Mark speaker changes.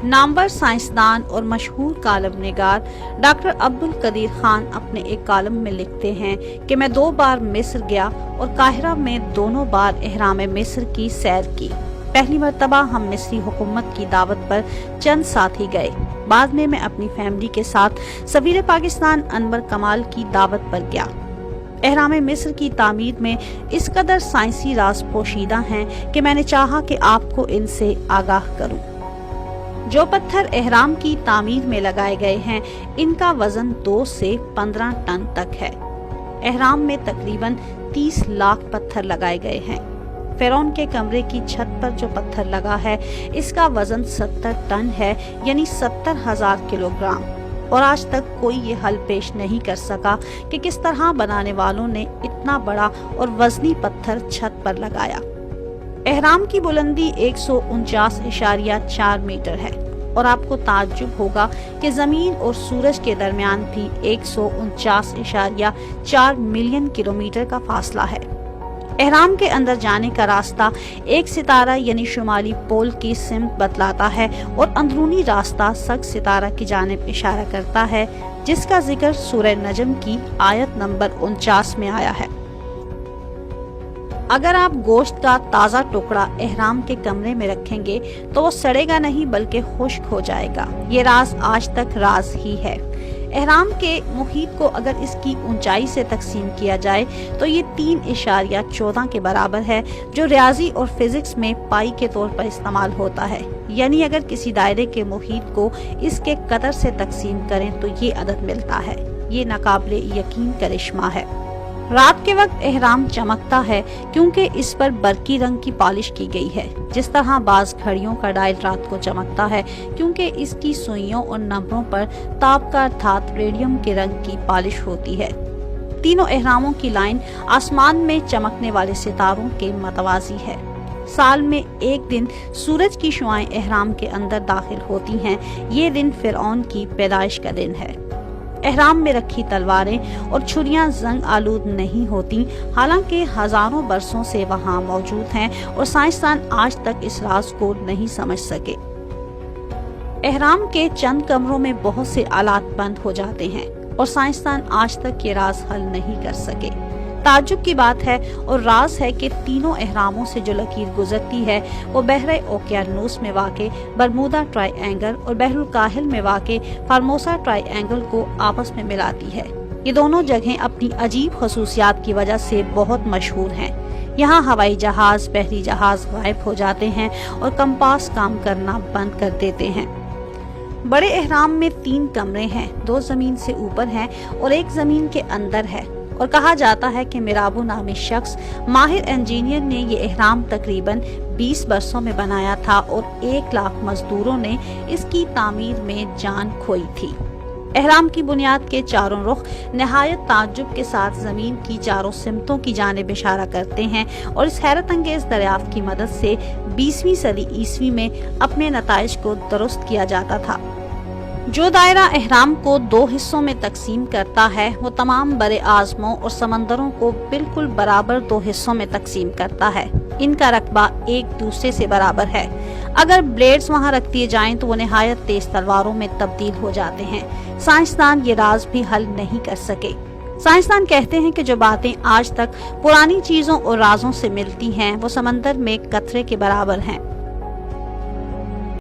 Speaker 1: नामवर साइंसदान और मशहूर कॉलम निगार डॉक्टर अब्दुल कदीर खान अपने एक कॉलम में लिखते हैं कि मैं 2 बार मिस्र गया और काहिरा में दोनों बार एहराम मिस्र की सैर की। पहली मर्तबा हम मिस्री हुकूमत की दावत पर चंद साथी गए। बाद में मैं अपनी फैमिली के साथ सफीर पाकिस्तान अनवर कमाल की दावत पर गया। एहराम मिस्र की तामीर में इस कदर साइंसी राज पोशीदा हैं कि मैंने चाहा कि आपको इनसे आगाह करूं। जो पत्थर एहराम की तामीर में लगाए गए हैं, इनका वजन 2 से 15 टन तक है। एहराम में तकरीबन 30 लाख पत्थर लगाए गए हैं। फिरौन के कमरे की छत पर जो पत्थर लगा है, इसका वजन 70 टन है, यानी 70,000 किलोग्राम। और आज तक कोई ये हल पेश नहीं कर सका कि किस तरह बनाने वालों ने इतना बड़ा और वजनी पत्थर छत पर लगाया। एहराम की बुलंदी 149.4 मीटर है और आपको ताज्जुब होगा कि जमीन और सूरज के दरमियान भी 149.4 मिलियन किलोमीटर का फासला है। एहराम के अंदर जाने का रास्ता एक सितारा यानी शुमाली पोल की सिमत बतलाता है और अंदरूनी रास्ता सक सितारा की जानिब इशारा करता है, जिसका जिक्र सूरह नजम की आयत नंबर 49 में आया है। अगर आप गोश्त का ताज़ा टुकड़ा एहराम के कमरे में रखेंगे तो वो सड़ेगा नहीं बल्कि खुश्क हो जाएगा। ये राज आज तक राज ही है। एहराम के मुहीत को अगर इसकी ऊंचाई से तकसीम किया जाए तो ये 3.14 के बराबर है, जो रियाजी और फिजिक्स में पाई के तौर पर इस्तेमाल होता है। यानी अगर किसी दायरे के मुहीत को इसके कदर से तकसीम करें तो ये अदद मिलता है। ये नाकाबिले यकीन करिश्मा है। रात के वक्त एहराम चमकता है क्योंकि इस पर बरकी रंग की पॉलिश की गई है। जिस तरह बाज घड़ियों का डायल रात को चमकता है क्योंकि इसकी सुइयों और नंबरों पर ताबकार धात रेडियम के रंग की पॉलिश होती है। तीनों एहरामों की लाइन आसमान में चमकने वाले सितारों के मतवाजी है। साल में एक दिन सूरज की शुआएं एहराम के अंदर दाखिल होती हैं। ये दिन फिरौन की पैदाइश का दिन है। एहराम में रखी तलवारें और छुरियां जंग आलूद नहीं होती, हालांकि हजारों बरसों से वहां मौजूद हैं और साइंसदान आज तक इस राज को नहीं समझ सके। एहराम के चंद कमरों में बहुत से आलात बंद हो जाते हैं और साइंसदान आज तक ये राज हल नहीं कर सके। ताज्जुब की बात है और राज है कि तीनों एहरामों से जो लकीर गुजरती है वो बहरे ओकियानूस में वाक़े बरमूदा ट्रायंगल और बहरुल काहिल में वाक़े फार्मोसा ट्रायंगल को आपस में मिलाती है। ये दोनों जगहें अपनी अजीब खसूसियात की वजह से बहुत मशहूर हैं। यहाँ हवाई जहाज, बहरी जहाज गायब हो जाते हैं और कंपास काम करना बंद कर देते हैं। बड़े एहराम में 3 कमरे हैं, 2 जमीन से ऊपर हैं और एक जमीन के अंदर है। और कहा जाता है कि मिराबो नामी शख्स माहिर इंजीनियर ने ये एहराम तकरीबन 20 बरसों में बनाया था और 1 लाख मजदूरों ने इसकी तामीर में जान खोई थी। एहराम की बुनियाद के चारों रुख नहायत ताज्जुब के साथ जमीन की चारों सिमतों की जानिब इशारा करते हैं और इस हैरत अंगेज दरियाफ्त की मदद से 20वीं सदी ईस्वी में अपने नताइज को दुरुस्त किया जाता था। जो दायरा एहराम को 2 हिस्सों में तकसीम करता है वो तमाम बरे आज़मों और समंदरों को बिल्कुल बराबर 2 हिस्सों में तकसीम करता है। इनका रकबा एक दूसरे से बराबर है। अगर ब्लेड्स वहां रख दिए जाएं तो वो निहायत तेज तलवारों में तब्दील हो जाते हैं। साइंसदान ये राज भी हल नहीं कर सके। साइंसदान कहते हैं कि जो बातें आज तक पुरानी चीजों और राजों से मिलती हैं वो समंदर में कतरे के बराबर हैं।